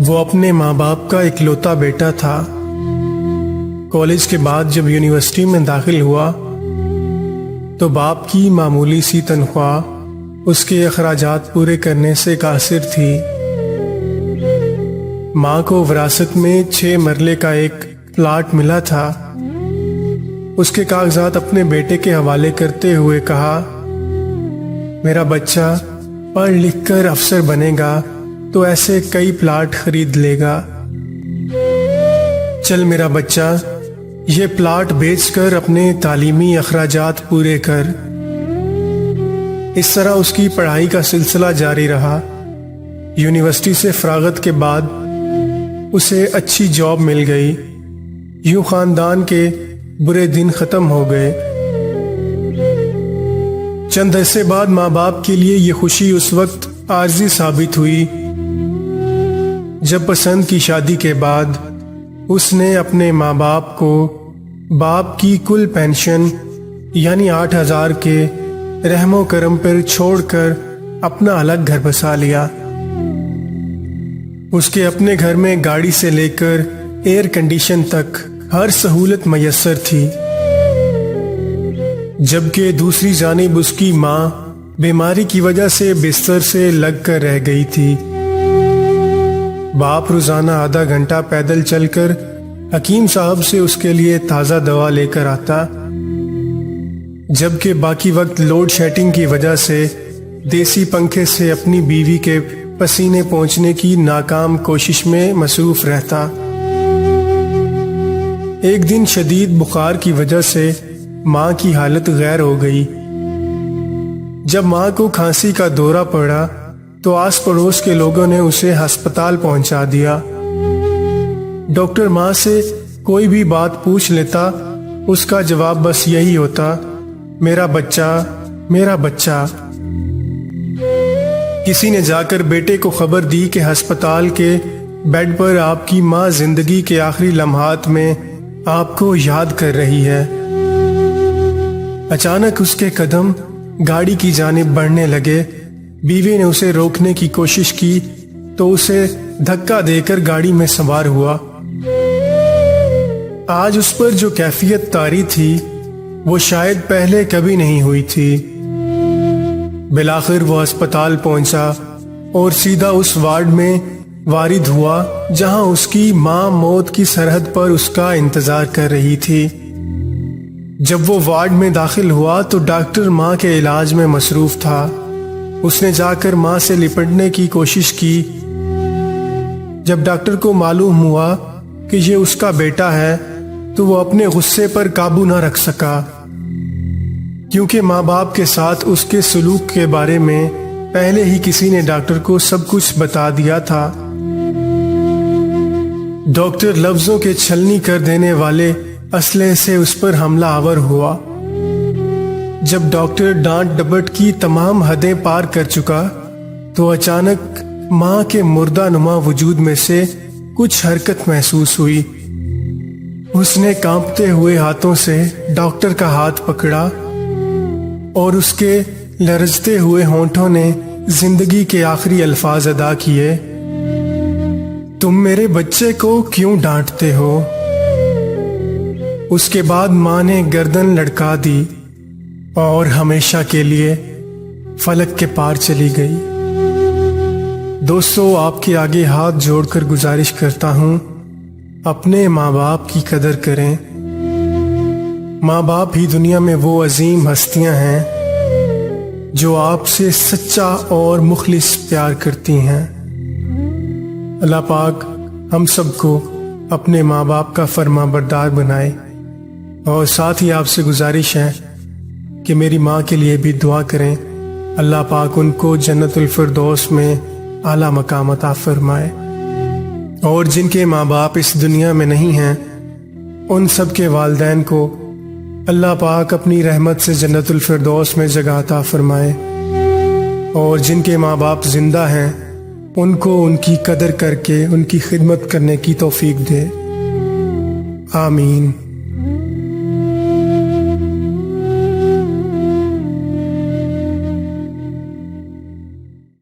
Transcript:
وہ اپنے ماں باپ کا اکلوتا بیٹا تھا۔ کالج کے بعد جب یونیورسٹی میں داخل ہوا تو باپ کی معمولی سی تنخواہ اس کے اخراجات پورے کرنے سے قاصر تھی۔ ماں کو وراثت میں 6 مرلے کا ایک پلاٹ ملا تھا۔ اس کے کاغذات اپنے بیٹے کے حوالے کرتے ہوئے کہا، میرا بچہ پڑھ لکھ کر افسر بنے گا تو ایسے کئی پلاٹ خرید لے گا۔ چل میرا بچہ یہ پلاٹ بیچ کر اپنے تعلیمی اخراجات پورے کر۔ اس طرح اس کی پڑھائی کا سلسلہ جاری رہا۔ یونیورسٹی سے فراغت کے بعد اسے اچھی جاب مل گئی۔ یوں خاندان کے برے دن ختم ہو گئے۔ چند عرصے بعد ماں باپ کے لیے یہ خوشی اس وقت عارضی ثابت ہوئی جب پسند کی شادی کے بعد اس نے اپنے ماں باپ کو باپ کی کل پینشن یعنی 8,000 کے رحم و کرم پر چھوڑ کر اپنا الگ گھر بسا لیا۔ اس کے اپنے گھر میں گاڑی سے لے کر ایئر کنڈیشن تک ہر سہولت میسر تھی، جبکہ دوسری جانب اس کی ماں بیماری کی وجہ سے بستر سے لگ کر رہ گئی تھی۔ باپ روزانہ آدھا گھنٹہ پیدل چل کر حکیم صاحب سے اس کے لیے تازہ دوا لے کر آتا، جبکہ باقی وقت لوڈ شیڈنگ کی وجہ سے دیسی پنکھے سے اپنی بیوی کے پسینے پہنچنے کی ناکام کوشش میں مصروف رہتا۔ ایک دن شدید بخار کی وجہ سے ماں کی حالت غیر ہو گئی۔ جب ماں کو کھانسی کا دورہ پڑا تو آس پڑوس کے لوگوں نے اسے ہسپتال پہنچا دیا۔ ڈاکٹر ماں سے کوئی بھی بات پوچھ لیتا، اس کا جواب بس یہی ہوتا، میرا بچہ، میرا بچہ۔ کسی نے جا کر بیٹے کو خبر دی کہ ہسپتال کے بیڈ پر آپ کی ماں زندگی کے آخری لمحات میں آپ کو یاد کر رہی ہے۔ اچانک اس کے قدم گاڑی کی جانب بڑھنے لگے۔ بیوی نے اسے روکنے کی کوشش کی تو اسے دھکا دے کر گاڑی میں سوار ہوا۔ آج اس پر جو کیفیت طاری تھی وہ شاید پہلے کبھی نہیں ہوئی تھی۔ بالآخر وہ ہسپتال پہنچا اور سیدھا اس وارڈ میں وارد ہوا جہاں اس کی ماں موت کی سرحد پر اس کا انتظار کر رہی تھی۔ جب وہ وارڈ میں داخل ہوا تو ڈاکٹر ماں کے علاج میں مصروف تھا۔ اس نے جا کر ماں سے لپٹنے کی کوشش کی۔ جب ڈاکٹر کو معلوم ہوا کہ یہ اس کا بیٹا ہے تو وہ اپنے غصے پر قابو نہ رکھ سکا، کیونکہ ماں باپ کے ساتھ اس کے سلوک کے بارے میں پہلے ہی کسی نے ڈاکٹر کو سب کچھ بتا دیا تھا۔ ڈاکٹر لفظوں کے چھلنی کر دینے والے اسلحے سے اس پر حملہ آور ہوا۔ جب ڈاکٹر ڈانٹ ڈپٹ کی تمام حدیں پار کر چکا تو اچانک ماں کے مردہ نما وجود میں سے کچھ حرکت محسوس ہوئی۔ اس نے کانپتے ہوئے ہاتھوں سے ڈاکٹر کا ہاتھ پکڑا اور اس کے لرزتے ہوئے ہونٹوں نے زندگی کے آخری الفاظ ادا کیے، تم میرے بچے کو کیوں ڈانٹتے ہو؟ اس کے بعد ماں نے گردن لڑکا دی اور ہمیشہ کے لیے فلک کے پار چلی گئی۔ دوستو، آپ کے آگے ہاتھ جوڑ کر گزارش کرتا ہوں، اپنے ماں باپ کی قدر کریں۔ ماں باپ ہی دنیا میں وہ عظیم ہستیاں ہیں جو آپ سے سچا اور مخلص پیار کرتی ہیں۔ اللہ پاک ہم سب کو اپنے ماں باپ کا فرما بردار بنائے، اور ساتھ ہی آپ سے گزارش ہے کہ میری ماں کے لیے بھی دعا کریں، اللہ پاک ان کو جنت الفردوس میں اعلیٰ مقام عطا فرمائے، اور جن کے ماں باپ اس دنیا میں نہیں ہیں ان سب کے والدین کو اللہ پاک اپنی رحمت سے جنت الفردوس میں جگہ عطا فرمائے، اور جن کے ماں باپ زندہ ہیں ان کو ان کی قدر کر کے ان کی خدمت کرنے کی توفیق دے۔ آمین۔